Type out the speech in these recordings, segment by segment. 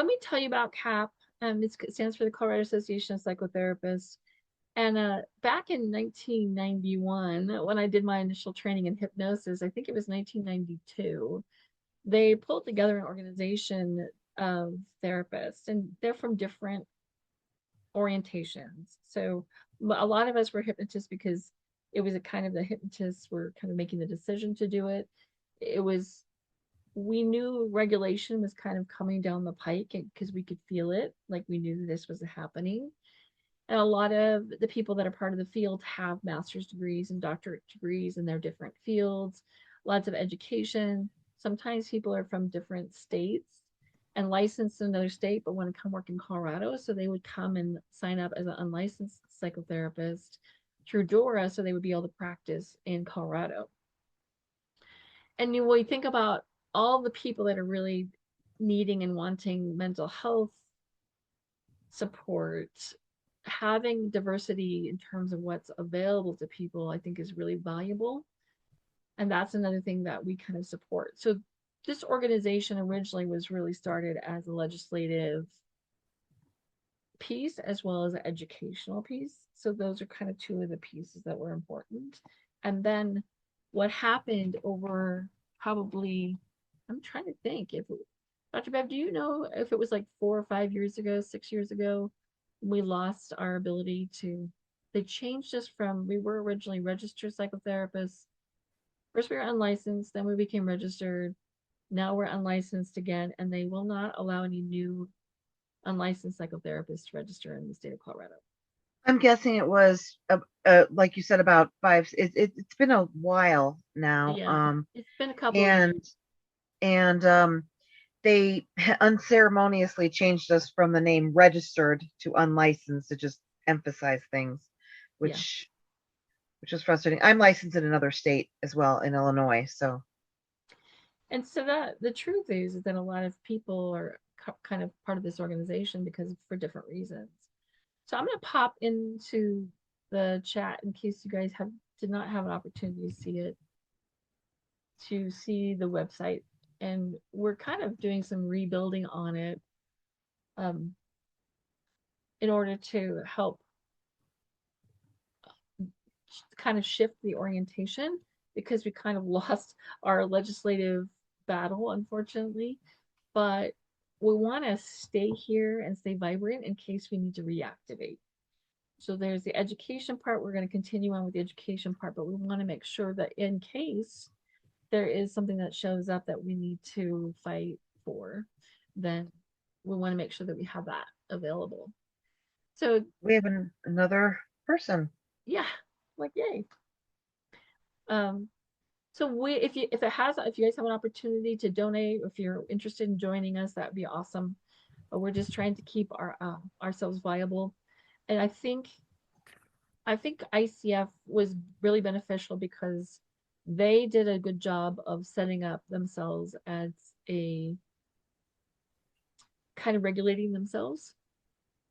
let me tell you about CAP. It stands for the Colorado Association of Psychotherapists. And back in 1991, when I did my initial training in hypnosis, I think it was 1992, they pulled together an organization of therapists, and they're from different orientations. So a lot of us were hypnotists because it was a kind of the hypnotists were kind of making the decision to do it. It was, we knew regulation was kind of coming down the pike because we could feel it, like we knew this was happening. And a lot of the people that are part of the field have master's degrees and doctorate degrees in their different fields, lots of education. Sometimes people are from different states and licensed in another state, but want to come work in Colorado. So they would come and sign up as an unlicensed psychotherapist through DORA, so they would be able to practice in Colorado. And when you think about all the people that are really needing and wanting mental health support, having diversity in terms of what's available to people, I think is really valuable. And that's another thing that we kind of support. So this organization originally was really started as a legislative piece as well as an educational piece. So those are kind of two of the pieces that were important. And then what happened over probably, I'm trying to think if, Dr. Bev, do you know if it was like 4 or 5 years ago, 6 years ago, we lost our ability to, they changed us from, we were originally registered psychotherapists. First we were unlicensed, then we became registered. Now we're unlicensed again, and they will not allow any new unlicensed psychotherapists to register in the state of Colorado. I'm guessing it was, like you said, about 5. It's been a while now. Yeah, it's been a couple of years. And they unceremoniously changed us from the name registered to unlicensed to just emphasize things, which was frustrating. I'm licensed in another state as well, in Illinois. So, and so that the truth is that a lot of people are kind of part of this organization because for different reasons. So I'm going to pop into the chat in case you guys did not have an opportunity to see it, to see the website. And we're kind of doing some rebuilding on it in order to help kind of shift the orientation, because we kind of lost our legislative battle, unfortunately. But we want to stay here and stay vibrant in case we need to reactivate. So there's the education part. We're going to continue on with the education part, but we want to make sure that in case there is something that shows up that we need to fight for, then we want to make sure that we have that available. So we have another person. Yeah, like yay. So if you guys have an opportunity to donate, if you're interested in joining us, that'd be awesome. But we're just trying to keep ourselves viable. And I think ICF was really beneficial because they did a good job of setting up themselves as a kind of regulating themselves.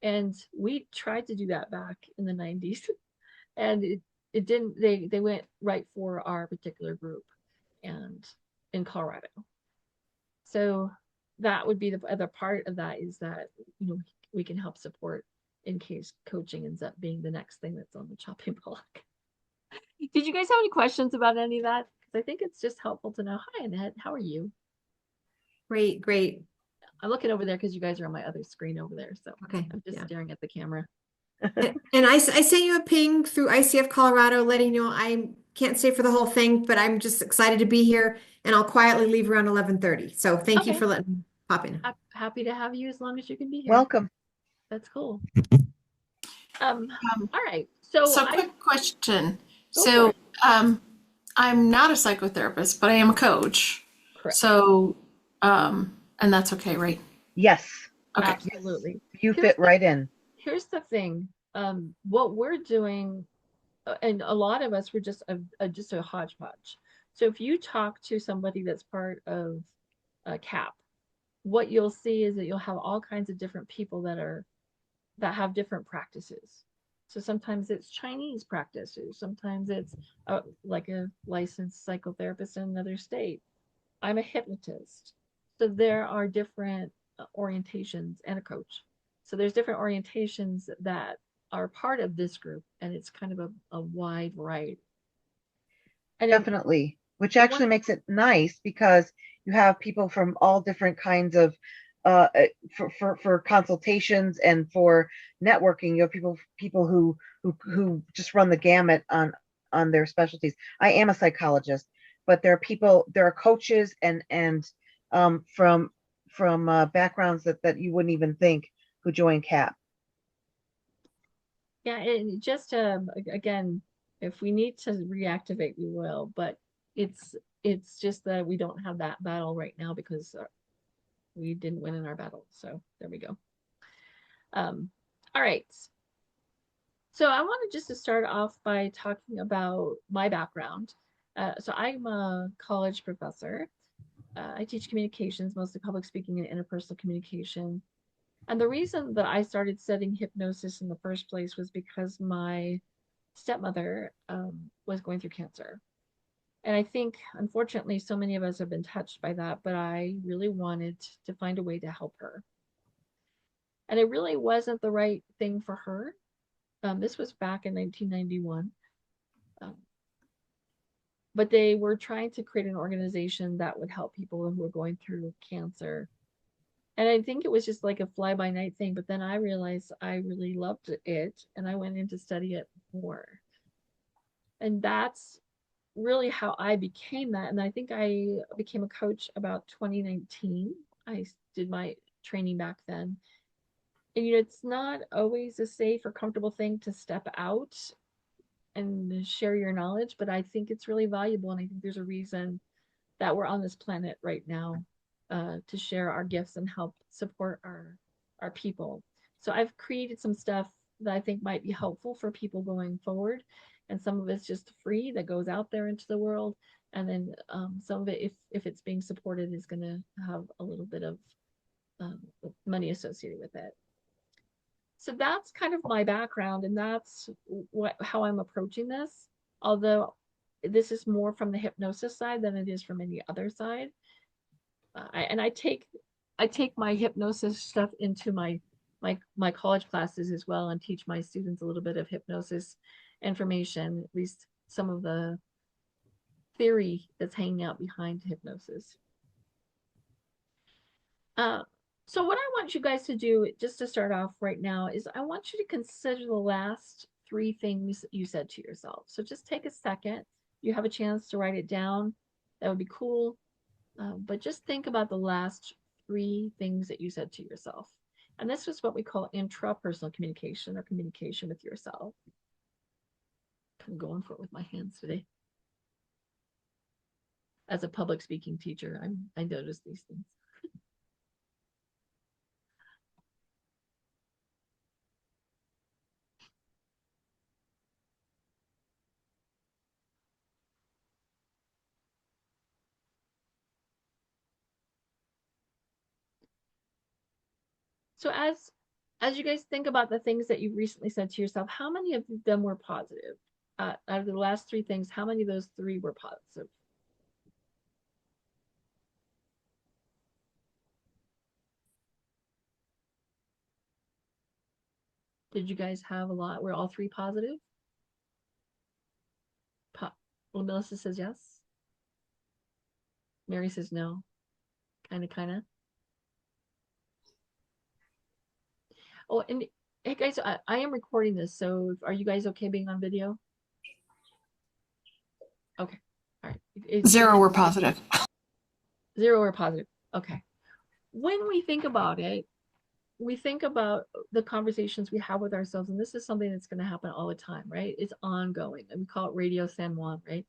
And we tried to do that back in the 90s. And it didn't, they went right for our particular group and in Colorado. So that would be the other part of that, is that, we can help support in case coaching ends up being the next thing that's on the chopping block. Did you guys have any questions about any of that? Because I think it's just helpful to know. Hi, Annette. How are you? Great. I'm looking over there because you guys are on my other screen over there. So okay, I'm just staring at the camera. And I sent you a ping through ICF Colorado letting you know I can't stay for the whole thing, but I'm just excited to be here, and I'll quietly leave around 11:30. So thank you for letting me pop in. Happy to have you as long as you can be here. Welcome. That's cool. All right. So quick question. So I'm not a psychotherapist, but I am a coach. Correct. So and that's okay, right? Yes. Okay. Absolutely. You fit right in. Here's the thing. What we're doing, and a lot of us were just a hodgepodge. So if you talk to somebody that's part of CAP, what you'll see is that you'll have all kinds of different people that have different practices. So sometimes it's Chinese practices, sometimes it's like a licensed psychotherapist in another state. I'm a hypnotist. So there are different orientations and a coach. So there's different orientations that are part of this group, and it's kind of a wide variety. And Definitely, which and actually one, makes it nice because you have people from all different kinds of uh for consultations and for networking. You have people who just run the gamut on their specialties. I am a psychologist, but there are coaches and from backgrounds that you wouldn't even think who join CAP. yeah, and just again, if we need to reactivate, we will. But it's it's just that we don't have that battle right now because we didn't win in our battle. So there we go. All right. So I wanted just to start off by talking about my background. So I'm a college professor. I teach communications, mostly public speaking and interpersonal communication. And the reason that I started studying hypnosis in the first place was because my stepmother was going through cancer. And I think, unfortunately, so many of us have been touched by that, but I really wanted to find a way to help her. And it really wasn't the right thing for her. This was back in 1991. Um, but they were trying to create an organization that would help people who were going through cancer. And I think it was just like a fly by night thing. But then I realized I really loved it and I went in to study it more. And that's really how I became that. And I think I became a coach about 2019. I did my training back then. And it's not always a safe or comfortable thing to step out and share your knowledge, but I think it's really valuable. And I think there's a reason that we're on this planet right now to share our gifts and help support our people. So I've created some stuff that I think might be helpful for people going forward. And some of it's just free that goes out there into the world. And then some of it, if it's being supported, is going to have a little bit of money associated with it. So that's kind of my background, and that's how I'm approaching this. Although this is more from the hypnosis side than it is from any other side. I take my hypnosis stuff into my college classes as well, and teach my students a little bit of hypnosis information, at least some of the theory that's hanging out behind hypnosis. So what I want you guys to do, just to start off right now, is I want you to consider the last 3 things you said to yourself. So just take a second. You have a chance to write it down. That would be cool. But just think about the last 3 things that you said to yourself. And this is what we call intrapersonal communication, or communication with yourself. I'm going for it with my hands today. As a public speaking teacher, I notice these things. So as you guys think about the things that you've recently said to yourself, how many of them were positive? Out of the last 3 things, how many of those 3 were positive? Did you guys have a lot? Were all 3 positive? Well, Melissa says yes. Mary says no. Kind of. Oh, and hey guys, I am recording this, so are you guys okay being on video? Okay. All right. 0 were positive. 0 were positive. Okay. When we think about it, we think about the conversations we have with ourselves, and this is something that's going to happen all the time, right? It's ongoing, and we call it Radio San Juan, right?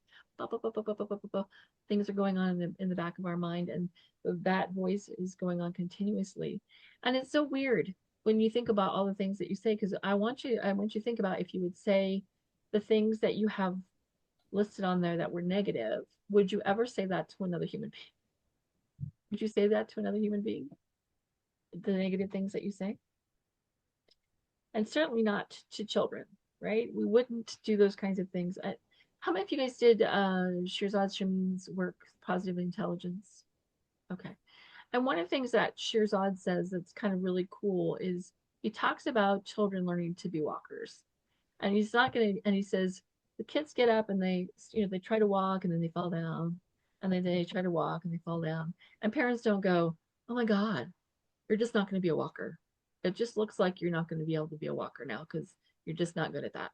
Things are going on in the back of our mind, and that voice is going on continuously. And it's so weird when you think about all the things that you say, because I want you to think about if you would say the things that you have listed on there that were negative, would you ever say that to another human being? Would you say that to another human being? The negative things that you say? And certainly not to children, right? We wouldn't do those kinds of things. How many of you guys did Shirzad Shamin's work, Positive Intelligence? Okay. And one of the things that Shirzad says that's kind of really cool is he talks about children learning to be walkers. And he's not going to, and he says, the kids get up and they, they try to walk and then they fall down. And then they try to walk and they fall down. And parents don't go, oh my God, you're just not going to be a walker. It just looks like you're not going to be able to be a walker now because you're just not good at that.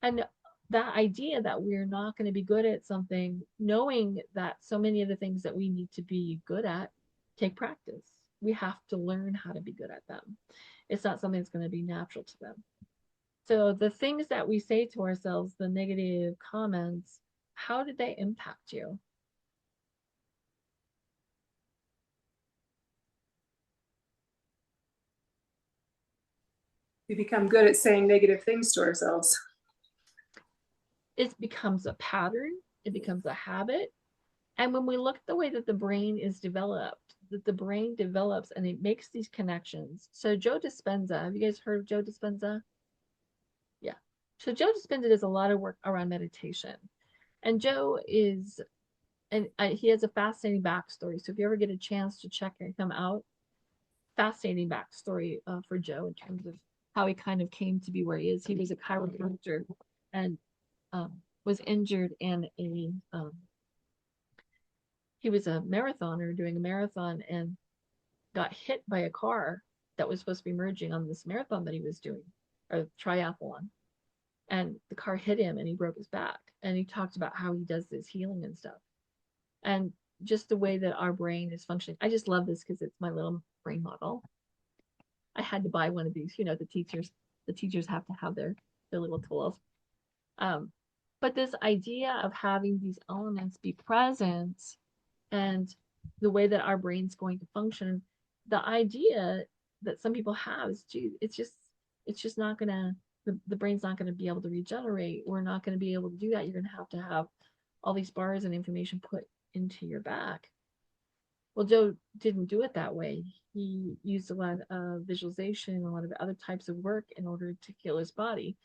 And that idea that we're not going to be good at something, knowing that so many of the things that we need to be good at take practice. We have to learn how to be good at them. It's not something that's going to be natural to them. So the things that we say to ourselves, the negative comments, how did they impact you? We become good at saying negative things to ourselves. It becomes a pattern. It becomes a habit. And when we look at the way that the brain is developed, that the brain develops and it makes these connections. So Joe Dispenza, have you guys heard of Joe Dispenza? Yeah. So Joe Dispenza does a lot of work around meditation. And Joe is, and he has a fascinating backstory. So if you ever get a chance to check him out, fascinating backstory for Joe in terms of how he kind of came to be where he is. He was a chiropractor and was injured in he was a marathoner doing a marathon and got hit by a car that was supposed to be merging on this marathon that he was doing, or triathlon. And the car hit him and he broke his back. And he talked about how he does this healing and stuff. And just the way that our brain is functioning. I just love this because it's my little brain model. I had to buy one of these, the teachers have to have their little tools. But this idea of having these elements be present and the way that our brain's going to function, the idea that some people have is, gee, it's just not gonna, the brain's not gonna be able to regenerate. We're not gonna be able to do that. You're gonna have all these bars and information put into your back. Well, Joe didn't do it that way. He used a lot of visualization, a lot of other types of work in order to heal his body.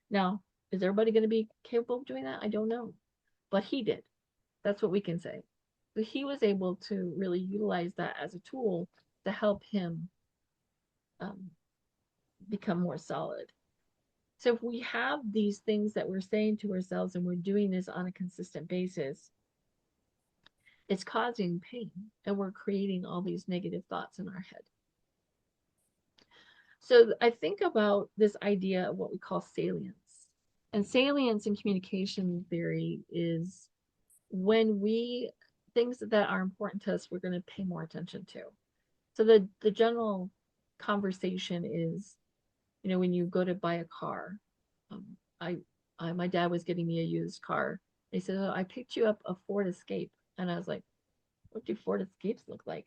Now, is everybody going to be capable of doing that? I don't know. But he did. That's what we can say. But he was able to really utilize that as a tool to help him become more solid. So if we have these things that we're saying to ourselves and we're doing this on a consistent basis, it's causing pain and we're creating all these negative thoughts in our head. So I think about this idea of what we call salience. And salience in communication theory is when things that are important to us, we're going to pay more attention to. So the general conversation is, when you go to buy a car, my dad was getting me a used car. He said, oh, I picked you up a Ford Escape. And I was like, what do Ford Escapes look like?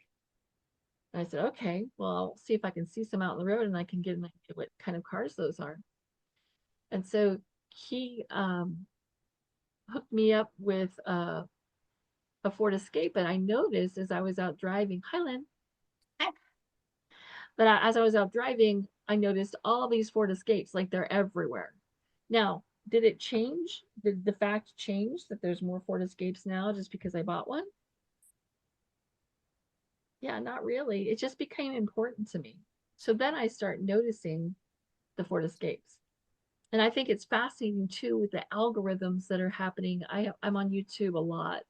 And I said, okay, well, I'll see if I can see some out on the road and I can get an idea what kind of cars those are. And so he hooked me up with a Ford Escape. And I noticed as I was out driving, hi, Lynn. But as I was out driving, I noticed all these Ford Escapes, like they're everywhere. Now, did it change? Did the fact change that there's more Ford Escapes now just because I bought one? Yeah, not really. It just became important to me. So then I start noticing the Ford Escapes. And I think it's fascinating too with the algorithms that are happening. I'm on YouTube a lot,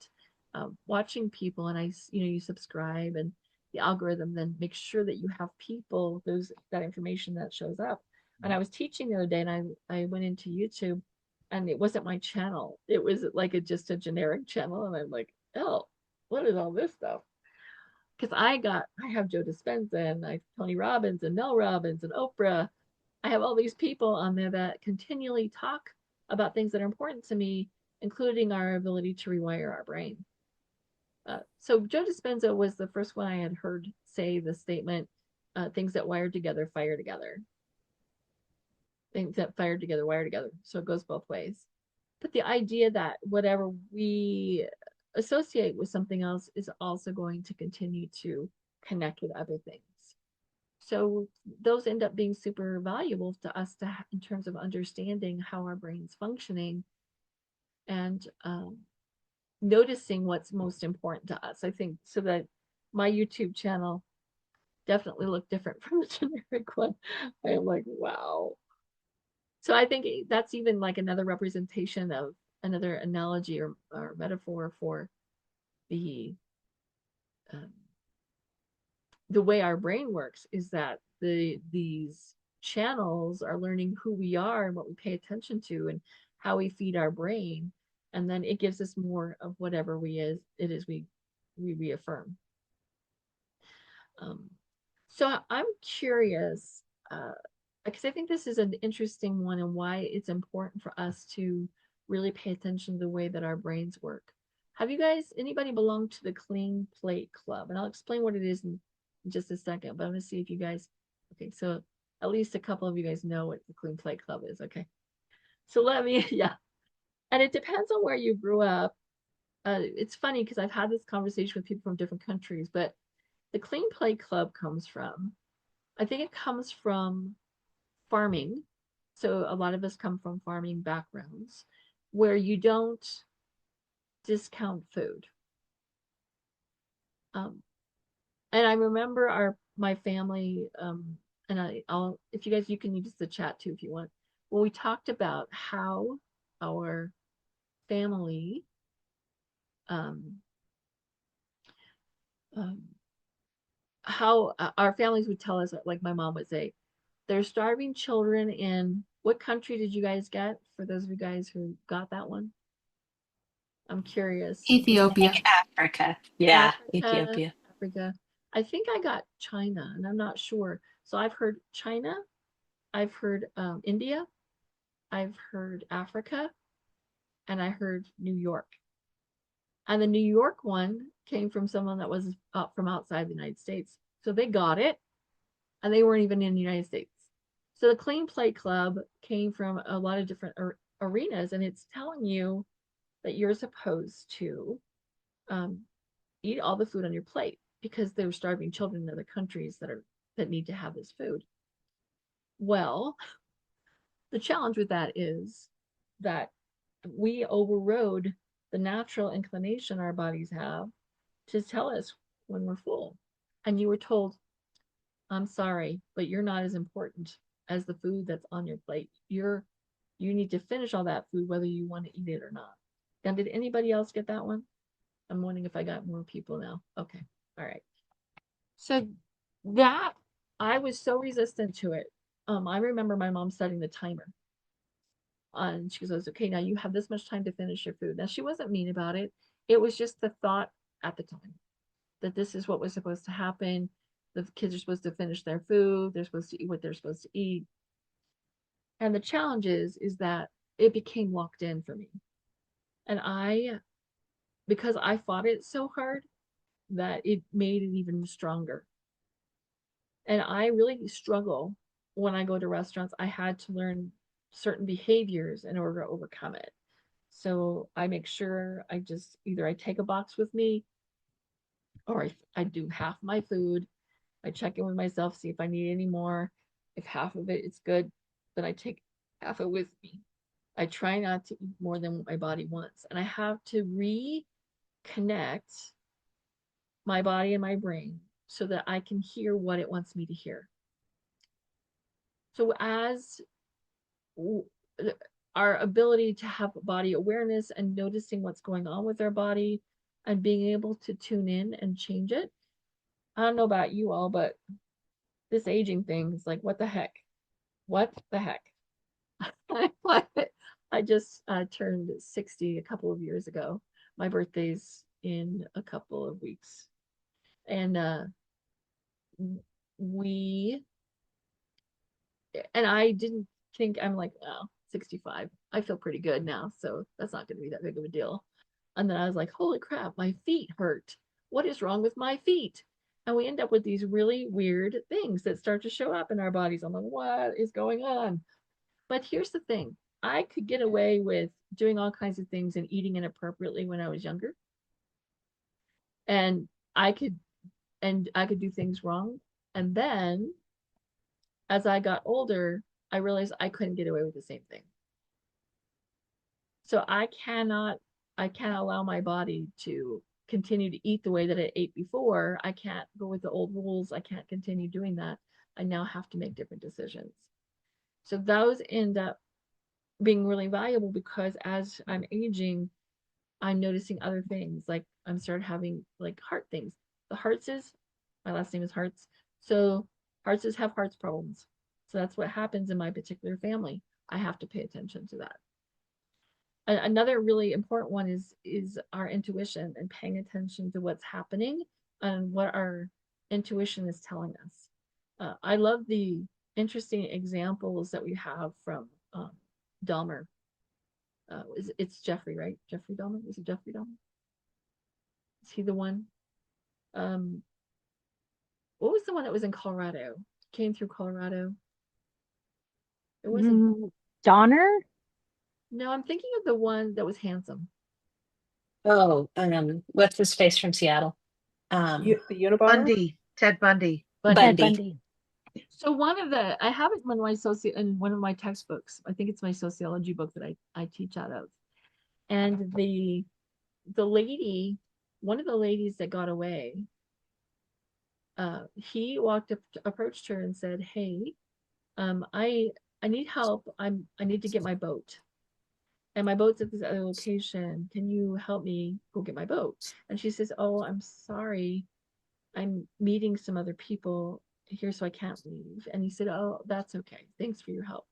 watching people, and you subscribe, and the algorithm then makes sure that you have people, that information that shows up. And I was teaching the other day, and I went into YouTube, and it wasn't my channel. It was like just a generic channel, and I'm like, oh, what is all this stuff? Because I have Joe Dispenza and I have Tony Robbins and Mel Robbins and Oprah. I have all these people on there that continually talk about things that are important to me, including our ability to rewire our brain. So Joe Dispenza was the first one I had heard say the statement, things that wire together, fire together. Things that fire together, wire together. So it goes both ways. But the idea that whatever we associate with something else is also going to continue to connect with other things. So those end up being super valuable to us in terms of understanding how our brain's functioning and noticing what's most important to us. I think so that my YouTube channel definitely looked different from the generic one. I am like, wow. So I think that's even like another representation of another analogy or metaphor for the um, the way our brain works is that these channels are learning who we are and what we pay attention to and how we feed our brain, and then it gives us more of whatever we reaffirm. So I'm curious, because I think this is an interesting one and why it's important for us to really pay attention to the way that our brains work. Have you guys, anybody belong to the Clean Plate Club? And I'll explain what it is in just a second, but I'm gonna see if you guys, okay, so at least a couple of you guys know what the Clean Plate Club is, okay? So let me, yeah. And it depends on where you grew up. It's funny because I've had this conversation with people from different countries, but the Clean Plate Club comes from, I think it comes from farming. So a lot of us come from farming backgrounds where you don't discount food. And I remember my family, and I'll, if you guys, you can use the chat too if you want. When we talked about how our family, how our families would tell us, like my mom would say, there's starving children in, what country did you guys get? For those of you guys who got that one, I'm curious. Ethiopia. Africa. Yeah, Africa, Ethiopia. Africa. I think I got China, and I'm not sure. So I've heard China, I've heard India, I've heard Africa, and I heard New York. And the New York one came from someone that was up from outside the United States. So they got it, and they weren't even in the United States. So the Clean Plate Club came from a lot of different arenas, and it's telling you that you're supposed to eat all the food on your plate because there are starving children in other countries that need to have this food. Well, the challenge with that is that we overrode the natural inclination our bodies have to tell us when we're full. And you were told, I'm sorry, but you're not as important as the food that's on your plate. You need to finish all that food whether you want to eat it or not. And did anybody else get that one? I'm wondering if I got more people now. Okay. All right. So that, I was so resistant to it. I remember my mom setting the timer. And she goes, okay, now you have this much time to finish your food. Now she wasn't mean about it. It was just the thought at the time that this is what was supposed to happen. The kids are supposed to finish their food. They're supposed to eat what they're supposed to eat. And the challenge is that it became locked in for me. And because I fought it so hard, that it made it even stronger. And I really struggle when I go to restaurants. I had to learn certain behaviors in order to overcome it. So I make sure I just either I take a box with me or I do half my food. I check in with myself, see if I need any more. If half of it is good, then I take half it with me. I try not to eat more than what my body wants. And I have to reconnect my body and my brain so that I can hear what it wants me to hear. So as our ability to have body awareness and noticing what's going on with our body and being able to tune in and change it. I don't know about you all, but this aging thing is like, what the heck? What the heck? I just turned 60 a couple of years ago. My birthday's in a couple of weeks. And I didn't think, I'm like, oh, 65. I feel pretty good now, so that's not going to be that big of a deal. And then I was like, holy crap, my feet hurt. What is wrong with my feet? And we end up with these really weird things that start to show up in our bodies. I'm like, what is going on? But here's the thing. I could get away with doing all kinds of things and eating inappropriately when I was younger. And I could do things wrong. And then as I got older, I realized I couldn't get away with the same thing. So I cannot allow my body to continue to eat the way that I ate before. I can't go with the old rules. I can't continue doing that. I now have to make different decisions. So those end up being really valuable because as I'm aging, I'm noticing other things. Like I'm started having like heart things. The Hartzes, my last name is Hartz. So Hartzes have hearts problems. So that's what happens in my particular family. I have to pay attention to that. Another really important one is our intuition and paying attention to what's happening and what our intuition is telling us. I love the interesting examples that we have from Dahmer. It's Jeffrey, right? Jeffrey Dahmer? Is it Jeffrey Dahmer? Is he the one? What was the one that was in Colorado? Came through Colorado. It wasn't. Donner? No, I'm thinking of the one that was handsome. Oh, what's his face from Seattle? The Unabomber? Bundy, Ted Bundy. But Bundy. Ted Bundy. so I have it in one of my textbooks. I think it's my sociology book that I teach out of. And the lady, one of the ladies that got away, he approached her and said, "Hey, I need help. I need to get my boat. And my boat's at this other location. Can you help me go get my boat?" And she says, "Oh, I'm sorry. I'm meeting some other people here, so I can't leave." And he said, "Oh, that's okay. Thanks for your help."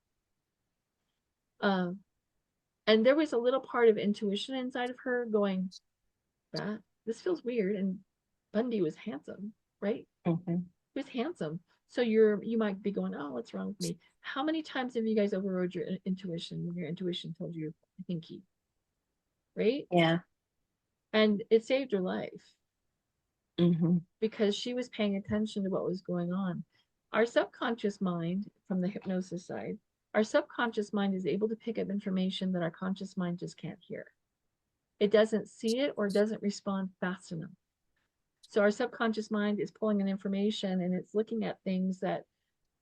And there was a little part of intuition inside of her going, "That this feels weird." And Bundy was handsome, right? Mm-hmm. He was handsome. So you might be going, "Oh, what's wrong with me?" How many times have you guys overrode your intuition when your intuition told you hinky? Right? Yeah. And it saved her life Mm-hmm. because she was paying attention to what was going on. Our subconscious mind, from the hypnosis side, our subconscious mind is able to pick up information that our conscious mind just can't hear. It doesn't see it or doesn't respond fast enough. So our subconscious mind is pulling in information and it's looking at things that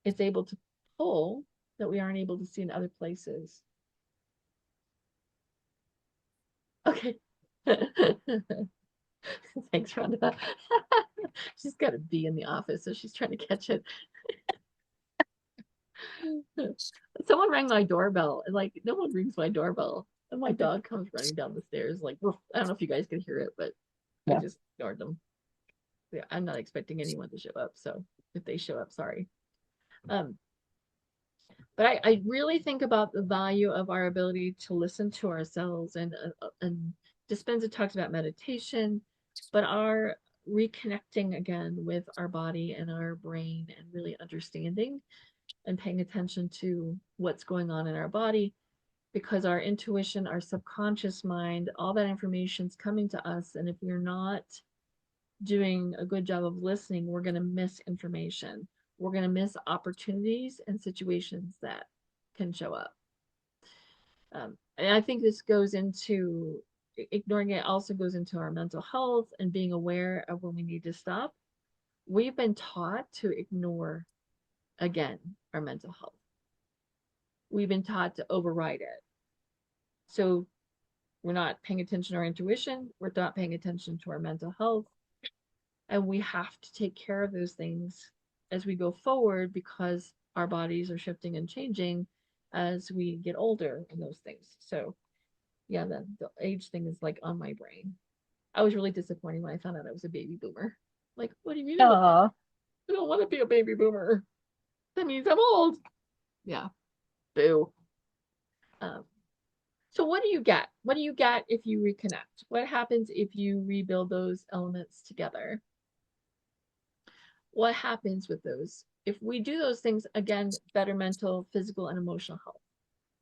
it's able to pull that we aren't able to see in other places. Okay. Thanks, Rhonda. She's got to be in the office, so she's trying to catch it. Someone rang my doorbell, and like no one rings my doorbell, and my dog comes running down the stairs. Like, woof. I don't know if you guys can hear it, but I Yeah. just ignored them. Yeah, I'm not expecting anyone to show up, so if they show up, sorry. But I really think about the value of our ability to listen to ourselves, and Dispenza talks about meditation, but our reconnecting again with our body and our brain and really understanding and paying attention to what's going on in our body, because our intuition, our subconscious mind, all that information's coming to us, and if we're not doing a good job of listening, we're going to miss information. We're going to miss opportunities and situations that can show up. And I think this goes into ignoring it, also goes into our mental health and being aware of when we need to stop. We've been taught to ignore, again, our mental health. We've been taught to override it. So we're not paying attention to our intuition. We're not paying attention to our mental health. And we have to take care of those things as we go forward because our bodies are shifting and changing as we get older and those things. So yeah, the age thing is like on my brain. I was really disappointed when I found out I was a baby boomer. Like, what do you mean? Oh. I don't want to be a baby boomer. That means I'm old. Yeah. Boo. So what do you get? What do you get if you reconnect? What happens if you rebuild those elements together? What happens with those? If we do those things, again, better mental, physical, and emotional health,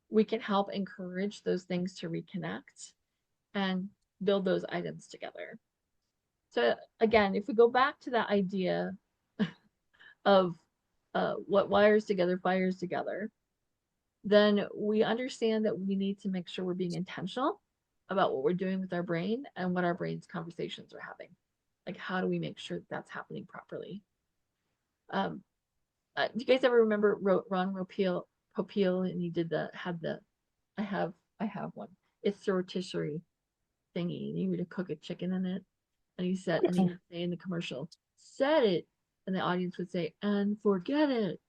we can help encourage those things to reconnect and build those items together. So again, if we go back to that idea of what wires together, fires together, then we understand that we need to make sure we're being intentional about what we're doing with our brain and what our brain's conversations are having. Like, how do we make sure that that's happening properly? Do you guys ever remember Ron Popeil, and he did I have one. It's the rotisserie thingy, and you would cook a chicken in it. And he said, and he would say in the commercial, said it. And the audience would say, and forget it.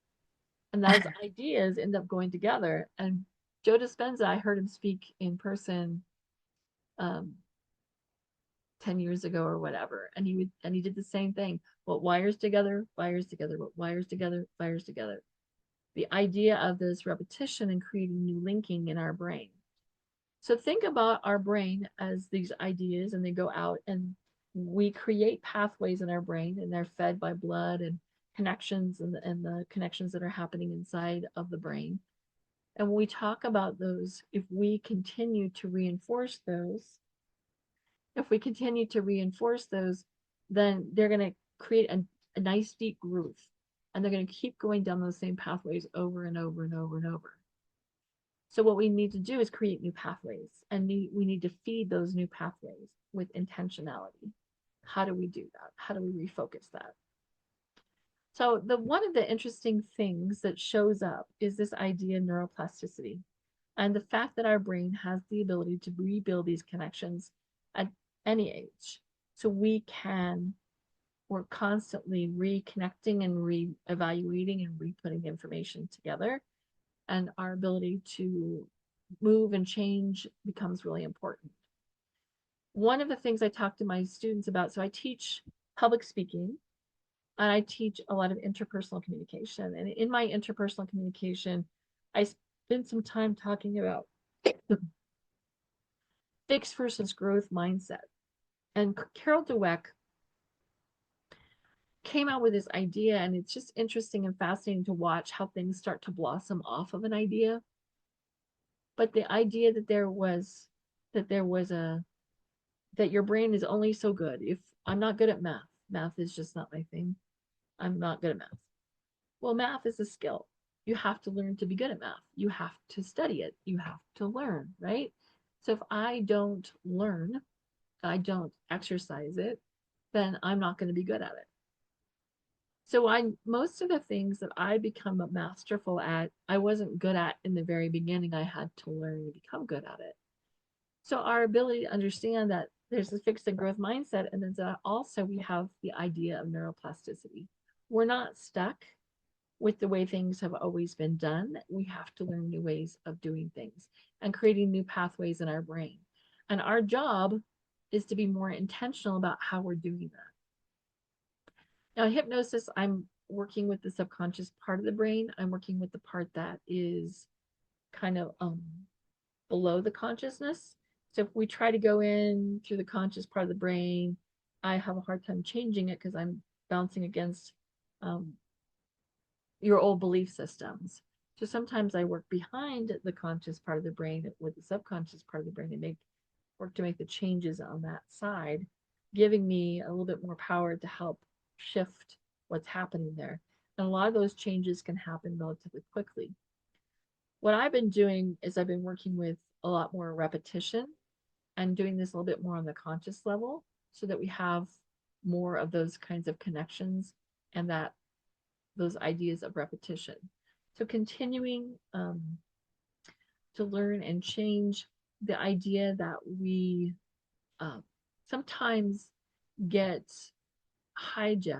And those ideas end up going together. And Joe Dispenza, I heard him speak in person 10 years ago or whatever. And he did the same thing. What wires together, wires together, what wires together, wires together. The idea of this repetition and creating new linking in our brain. So think about our brain as these ideas, and they go out and we create pathways in our brain, and they're fed by blood and connections, and the connections that are happening inside of the brain. And when we talk about those, if we continue to reinforce those, then they're going to create a nice deep groove, and they're going to keep going down those same pathways over and over and over and over. So what we need to do is create new pathways, and we need to feed those new pathways with intentionality. How do we do that? How do we refocus that? So one of the interesting things that shows up is this idea of neuroplasticity, and the fact that our brain has the ability to rebuild these connections at any age. So we're constantly reconnecting and re-evaluating and re-putting information together, and our ability to move and change becomes really important. One of the things I talk to my students about, so I teach public speaking, and I teach a lot of interpersonal communication. And in my interpersonal communication, I spend some time talking about fixed versus growth mindset. And Carol Dweck came out with this idea, and it's just interesting and fascinating to watch how things start to blossom off of an idea. But the idea that that your brain is only so good. If I'm not good at math is just not my thing. I'm not good at math. Well, math is a skill. You have to learn to be good at math. You have to study it. You have to learn, right? So if I don't learn, I don't exercise it, then I'm not going to be good at it. So most of the things that I become masterful at, I wasn't good at in the very beginning. I had to learn to become good at it. So our ability to understand that there's a fixed and growth mindset, and then also we have the idea of neuroplasticity. We're not stuck with the way things have always been done. We have to learn new ways of doing things and creating new pathways in our brain. And our job is to be more intentional about how we're doing that. Now, in hypnosis, I'm working with the subconscious part of the brain. I'm working with the part that is kind of below the consciousness. So if we try to go in through the conscious part of the brain, I have a hard time changing it because I'm bouncing against your old belief systems. So sometimes I work behind the conscious part of the brain with the subconscious part of the brain and work to make the changes on that side, giving me a little bit more power to help shift what's happening there. And a lot of those changes can happen relatively quickly. What I've been doing is I've been working with a lot more repetition and doing this a little bit more on the conscious level so that we have more of those kinds of connections and those ideas of repetition. So continuing to learn and change the idea that we sometimes get hijacked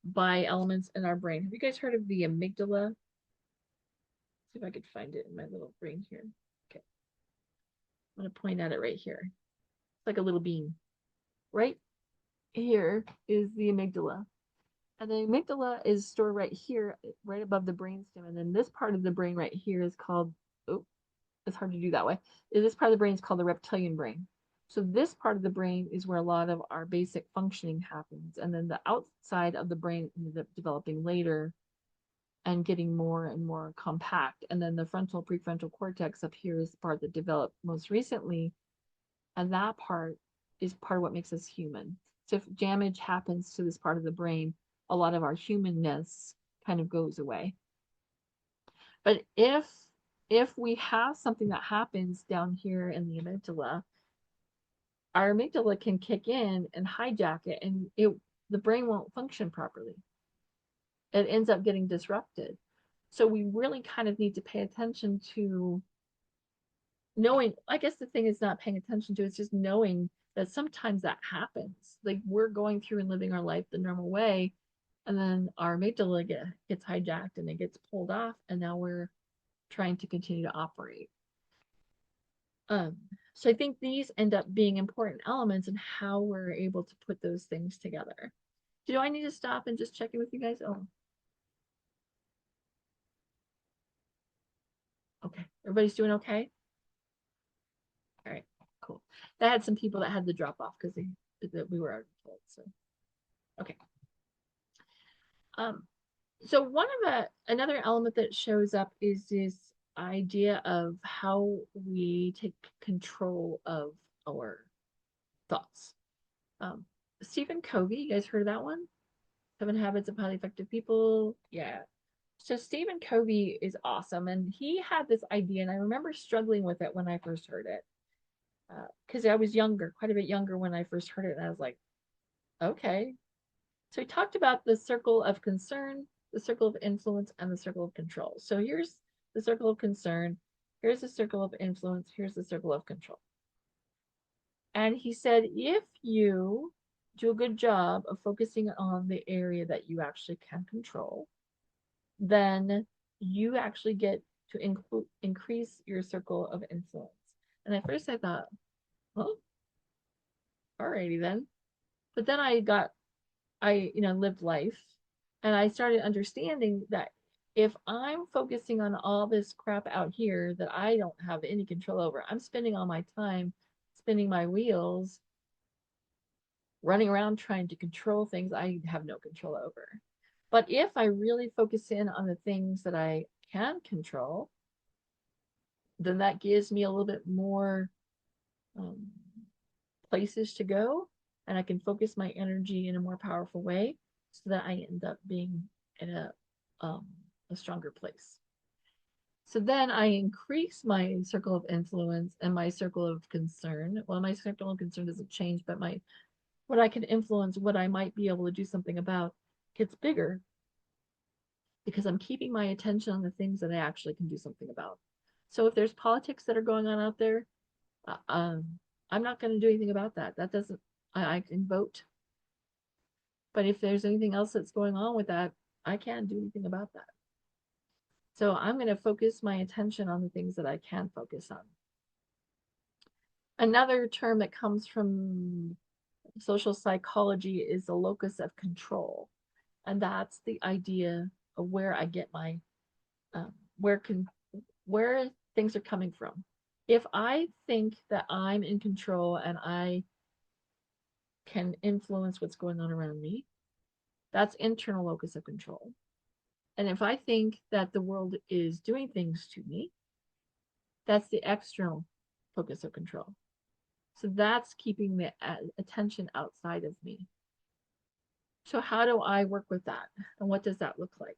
by elements in our brain. Have you guys heard of the amygdala? Let's see if I could find it in my little brain here. Okay. I'm going to point at it right here. It's like a little bean. Right here is the amygdala. And the amygdala is stored right here, right above the brainstem. And then this part of the brain right here is called, oh, it's hard to do that way. This part of the brain is called the reptilian brain. So this part of the brain is where a lot of our basic functioning happens. And then the outside of the brain ended up developing later and getting more and more compact. And then the frontal prefrontal cortex up here is the part that developed most recently. And that part is part of what makes us human. So if damage happens to this part of the brain, a lot of our humanness kind of goes away. But if we have something that happens down here in the amygdala, our amygdala can kick in and hijack it, and the brain won't function properly. It ends up getting disrupted. So we really kind of need to pay attention to knowing, I guess the thing is not paying attention to, it's just knowing that sometimes that happens. Like we're going through and living our life the normal way, and then our amygdala gets hijacked and it gets pulled off, and now we're trying to continue to operate. So I think these end up being important elements in how we're able to put those things together. Do I need to stop and just check in with you guys? Oh, okay. Everybody's doing okay? All right, cool. That had some people that had to drop off because we were already told. So, okay. So one of another element that shows up is this idea of how we take control of our thoughts. Stephen Covey, you guys heard of that one? 7 Habits of Highly Effective People. Yeah. So Stephen Covey is awesome, and he had this idea, and I remember struggling with it when I first heard it, because I was younger, quite a bit younger when I first heard it, and I was like, okay. So he talked about the circle of concern, the circle of influence, and the circle of control. So here's the circle of concern, here's the circle of influence, here's the circle of control. And he said, if you do a good job of focusing on the area that you actually can control, then you actually get to increase your circle of influence. And at first I thought, well, alrighty then. But then I lived life, and I started understanding that if I'm focusing on all this crap out here that I don't have any control over, I'm spending all my time spinning my wheels, running around trying to control things I have no control over. But if I really focus in on the things that I can control, then that gives me a little bit more places to go, and I can focus my energy in a more powerful way so that I end up being in a stronger place. So then I increase my circle of influence and my circle of concern. Well, my circle of concern doesn't change, but what I can influence, what I might be able to do something about, gets bigger because I'm keeping my attention on the things that I actually can do something about. So if there's politics that are going on out there, I'm not going to do anything about that. That doesn't, I can vote. But if there's anything else that's going on with that, I can't do anything about that. So I'm going to focus my attention on the things that I can focus on. Another term that comes from social psychology is the locus of control. And that's the idea of where I get my, where things are coming from. If I think that I'm in control and I can influence what's going on around me, that's internal locus of control. And if I think that the world is doing things to me, that's the external locus of control. So that's keeping the attention outside of me. So how do I work with that? And what does that look like?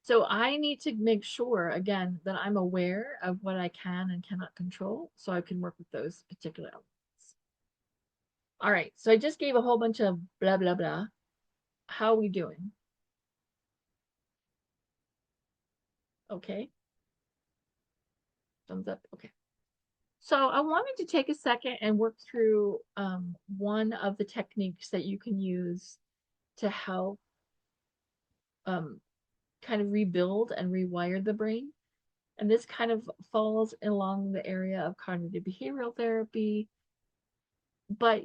So I need to make sure, again, that I'm aware of what I can and cannot control so I can work with those particular elements. All right, so I just gave a whole bunch of blah, blah, blah. How are we doing? Okay. Thumbs up. Okay. So I wanted to take a second and work through one of the techniques that you can use to help kind of rebuild and rewire the brain. And this kind of falls along the area of cognitive behavioral therapy. But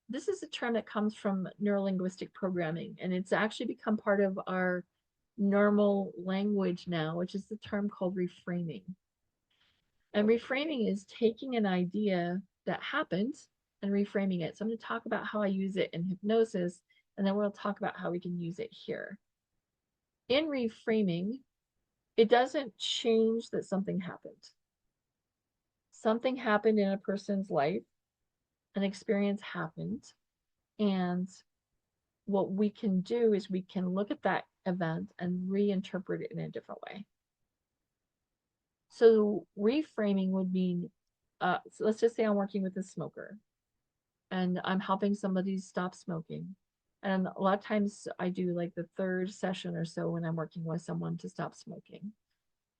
this is a term that comes from neurolinguistic programming, and it's actually become part of our normal language now, which is the term called reframing. And reframing is taking an idea that happened and reframing it. So I'm going to talk about how I use it in hypnosis, and then we'll talk about how we can use it here. In reframing, it doesn't change that something happened. Something happened in a person's life, an experience happened, and what we can do is we can look at that event and reinterpret it in a different way. So reframing would mean, so let's just say I'm working with a smoker and I'm helping somebody stop smoking. And a lot of times I do like the 3rd session or so when I'm working with someone to stop smoking.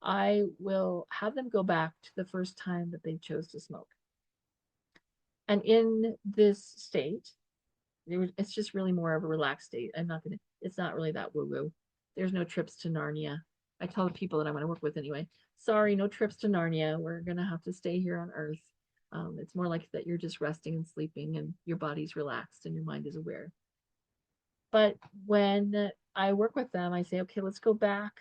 I will have them go back to the first time that they chose to smoke. And in this state, it's just really more of a relaxed state. It's not really that woo-woo. There's no trips to Narnia. I tell the people that I'm going to work with anyway, sorry, no trips to Narnia. We're going to have to stay here on Earth. It's more like that you're just resting and sleeping and your body's relaxed and your mind is aware. But when I work with them, I say, okay, let's go back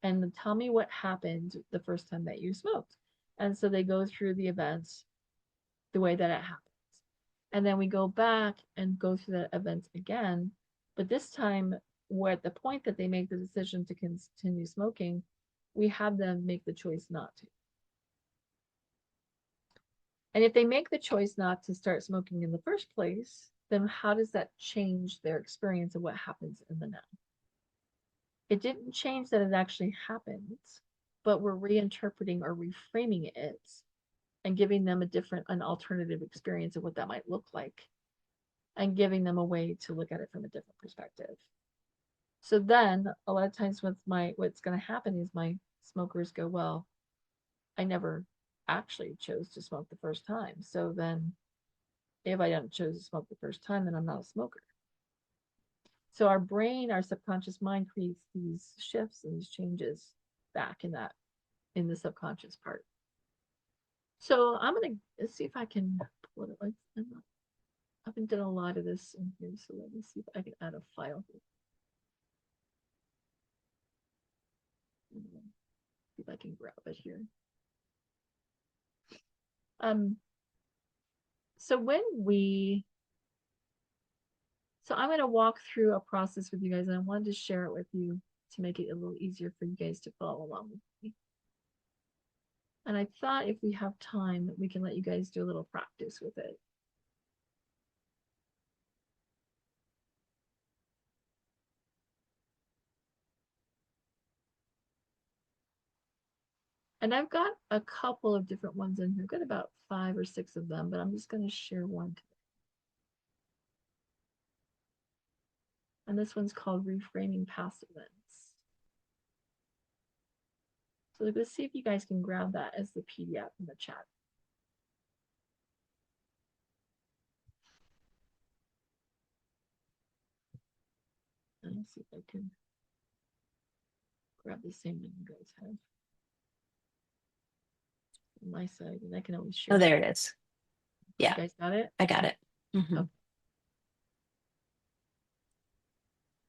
and tell me what happened the first time that you smoked. And so they go through the events the way that it happened. And then we go back and go through the events again. But this time, we're at the point that they make the decision to continue smoking, we have them make the choice not to. And if they make the choice not to start smoking in the first place, then how does that change their experience of what happens in the now? It didn't change that it actually happened, but we're reinterpreting or reframing it and giving them an alternative experience of what that might look like and giving them a way to look at it from a different perspective. So then a lot of times what's going to happen is my smokers go, well, I never actually chose to smoke the first time. So then if I didn't choose to smoke the first time, then I'm not a smoker. So our brain, our subconscious mind creates these shifts and these changes back in the subconscious part. So I'm going to see if I can pull it. I haven't done a lot of this in here, so let me see if I can add a file here. See if I can grab it here. So I'm going to walk through a process with you guys, and I wanted to share it with you to make it a little easier for you guys to follow along with me. And I thought if we have time, we can let you guys do a little practice with it. And I've got a couple of different ones in here. I've got about 5 or 6 of them, but I'm just going to share one today. And this one's called Reframing Past Events. So let's see if you guys can grab that as the PDF in the chat. And let's see if I can grab the same one you guys have on my side, and I can always share. Oh, there it is. Yeah. You guys got it? I got it. Okay.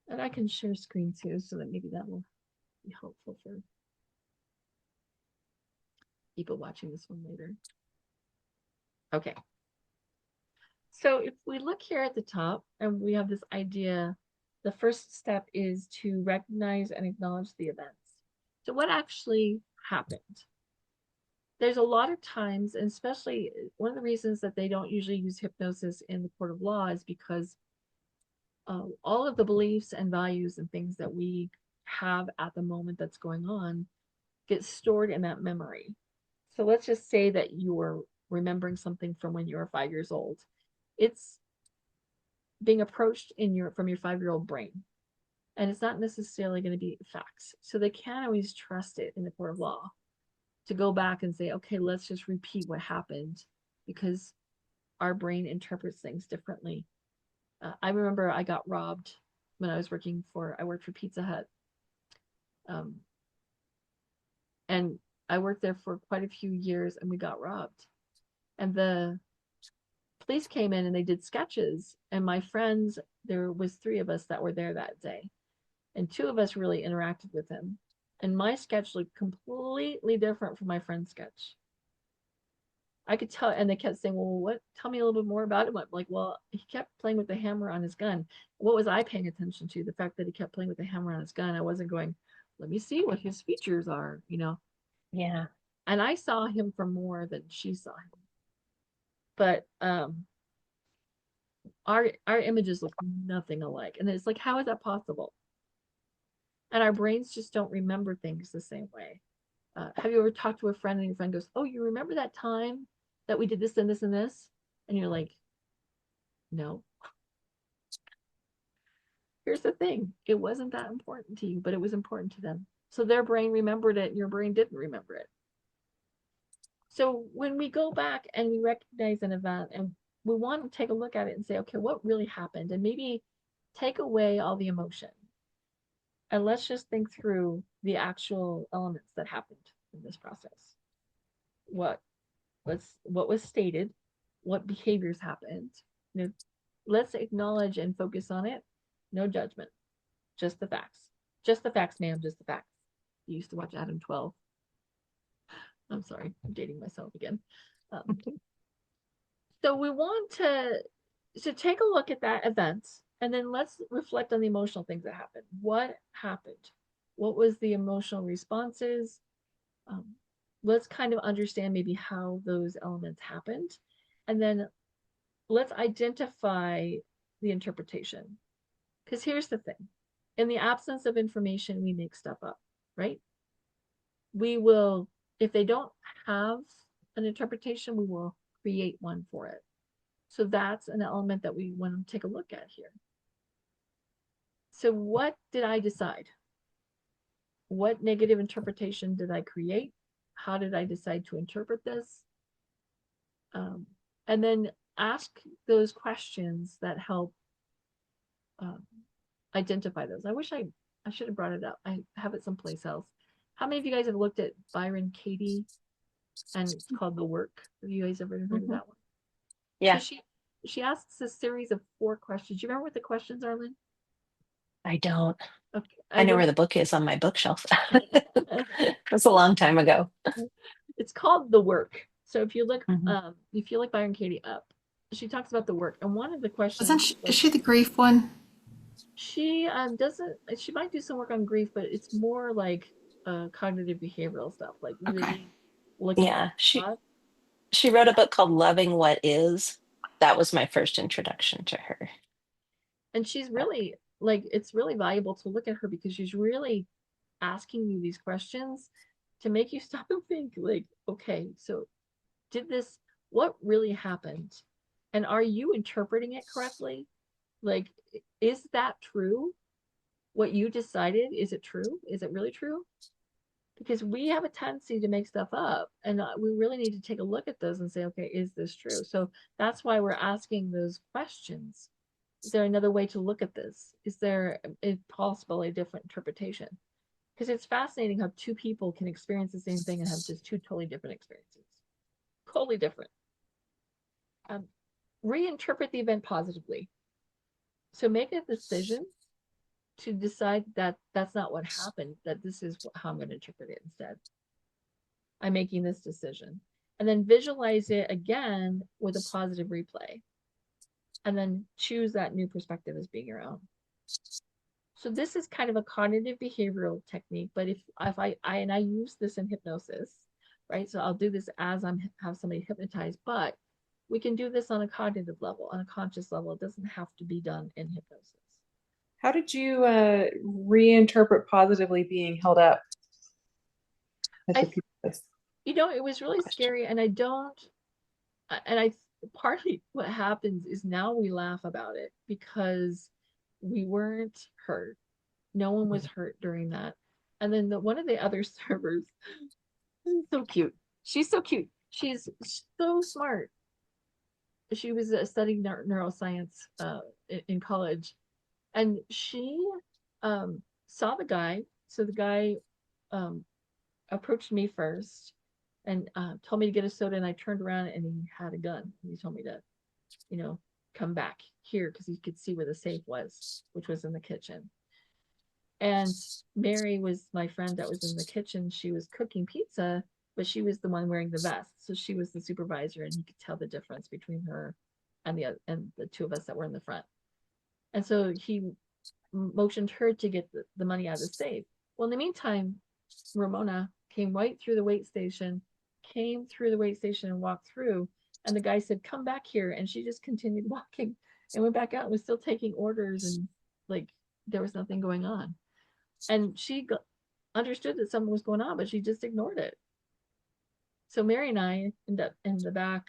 And I can share screen too, so that maybe that will be helpful for people watching this one later. Okay. So if we look here at the top and we have this idea, the first step is to recognize and acknowledge the events. So what actually happened? There's a lot of times, and especially one of the reasons that they don't usually use hypnosis in the court of law is because all of the beliefs and values and things that we have at the moment that's going on get stored in that memory. So let's just say that you were remembering something from when you were 5 years old. It's being approached from your 5-year-old brain. And it's not necessarily going to be facts. So they can't always trust it in the court of law to go back and say, okay, let's just repeat what happened, because our brain interprets things differently. I remember I got robbed when I worked for Pizza Hut. And I worked there for quite a few years, and we got robbed. And the police came in and they did sketches, and my friends, there was 3 of us that were there that day, and 2 of us really interacted with him. And my sketch looked completely different from my friend's sketch. I could tell, and they kept saying, well, tell me a little bit more about it. I'm like, well, he kept playing with the hammer on his gun. What was I paying attention to? The fact that he kept playing with the hammer on his gun. I wasn't going, let me see what his features are, Yeah. And I saw him for more than she saw him. But our images look nothing alike. And it's like, how is that possible? And our brains just don't remember things the same way. Have you ever talked to a friend and your friend goes, oh, you remember that time that we did this and this and this? And you're like, no. Here's the thing. It wasn't that important to you, but it was important to them. So their brain remembered it and your brain didn't remember it. So when we go back and we recognize an event and we want to take a look at it and say, okay, what really happened? And maybe take away all the emotion. And let's just think through the actual elements that happened in this process. What was stated, what behaviors happened. You know, let's acknowledge and focus on it. No judgment. Just the facts. Just the facts, ma'am, just the facts. You used to watch Adam 12. I'm sorry, I'm dating myself again. So we want to take a look at that event, and then let's reflect on the emotional things that happened. What happened? What was the emotional responses? Let's kind of understand maybe how those elements happened. And then let's identify the interpretation. Because here's the thing. In the absence of information, we make stuff up, right? We will, if they don't have an interpretation, we will create one for it. So that's an element that we want to take a look at here. So what did I decide? What negative interpretation did I create? How did I decide to interpret this? And then ask those questions that help identify those. I wish I should have brought it up. I have it someplace else. How many of you guys have looked at Byron Katie? And it's called The Work. Have you guys ever heard of that one? Yeah. So she asks a series of 4 questions. Do you remember what the questions are, Lynn? I don't. Okay. I know where the book is on my bookshelf. That's a long time ago. It's called The Work. So if you look, Mhm. if you look Byron Katie up, she talks about the work. And one of the questions Is she the grief one? she doesn't, she might do some work on grief, but it's more like cognitive behavioral stuff, like really looking Yeah, at she wrote a book called Loving What Is. That was my first introduction to her. and she's really like, it's really valuable to look at her because she's really asking you these questions to make you stop and think like, okay, so what really happened? And are you interpreting it correctly? Like, is that true? What you decided, is it true? Is it really true? Because we have a tendency to make stuff up, and we really need to take a look at those and say, okay, is this true? So that's why we're asking those questions. Is there another way to look at this? Is there a possible a different interpretation? Because it's fascinating how 2 people can experience the same thing and have just 2 totally different experiences. Totally different. Reinterpret the event positively. So make a decision to decide that that's not what happened, that this is how I'm going to interpret it instead. I'm making this decision. And then visualize it again with a positive replay. And then choose that new perspective as being your own. So this is kind of a cognitive behavioral technique, but if I use this in hypnosis, right? So I'll do this as have somebody hypnotized, but we can do this on a cognitive level, on a conscious level. It doesn't have to be done in hypnosis. How did you reinterpret positively being held up? It was really scary, and partly what happens is now we laugh about it because we weren't hurt. No one was hurt during that. And then one of the other servers, so cute. She's so cute. She's so smart. She was studying neuroscience in college, and she saw the guy. So the guy approached me first and told me to get a soda, and I turned around and he had a gun. He told me to, come back here because he could see where the safe was, which was in the kitchen. And Mary was my friend that was in the kitchen. She was cooking pizza, but she was the one wearing the vest. So she was the supervisor, and he could tell the difference between her and the 2 of us that were in the front. And so he motioned her to get the money out of the safe. Well, in the meantime, Ramona came right through the wait station, and walked through. And the guy said, come back here. And she just continued walking and went back out and was still taking orders. And like, there was nothing going on. And she understood that something was going on, but she just ignored it. So Mary and I end up in the back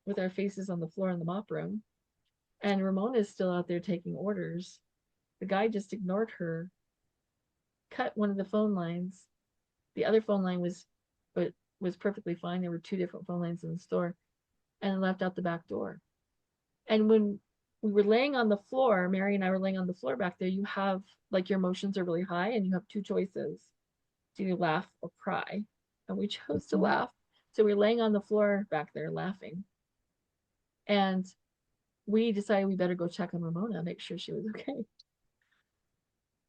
with our faces on the floor in the mop room. And Ramona is still out there taking orders. The guy just ignored her, cut one of the phone lines. The other phone line was perfectly fine. There were 2 different phone lines in the store, and left out the back door. And when we were laying on the floor, Mary and I were laying on the floor back there, you have like your emotions are really high and you have two choices. Do you laugh or cry? And we chose to laugh. So we were laying on the floor back there laughing. And we decided we better go check on Ramona, make sure she was okay.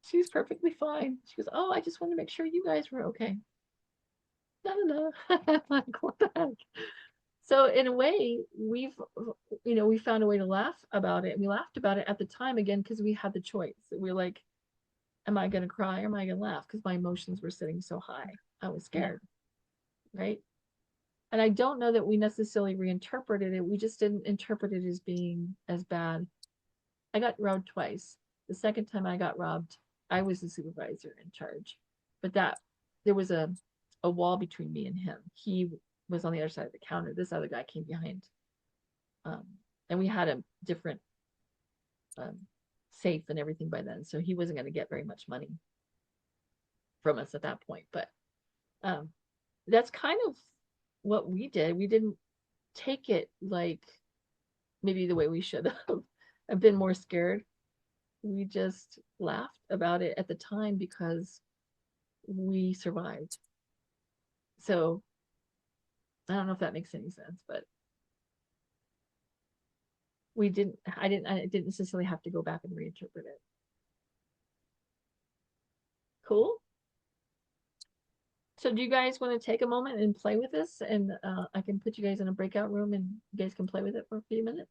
She's perfectly fine. She goes, oh, I just wanted to make sure you guys were okay. No. Like, what the heck? So in a way, we found a way to laugh about it. And we laughed about it at the time again, because we had the choice. We were like, am I going to cry or am I going to laugh? Because my emotions were sitting so high. I was scared. Right. And I don't know that we necessarily reinterpreted it. We just didn't interpret it as being as bad. I got robbed twice. The second time I got robbed, I was the supervisor in charge. But there was a wall between me and him. He was on the other side of the counter. This other guy came behind. And we had a different safe and everything by then. So he wasn't going to get very much money from us at that point. But that's kind of what we did. We didn't take it like maybe the way we should have. I've been more scared. We just laughed about it at the time because we survived. So I don't know if that makes any sense, but I didn't necessarily have to go back and reinterpret it. Cool. So do you guys want to take a moment and play with this? And I can put you guys in a breakout room and you guys can play with it for a few minutes.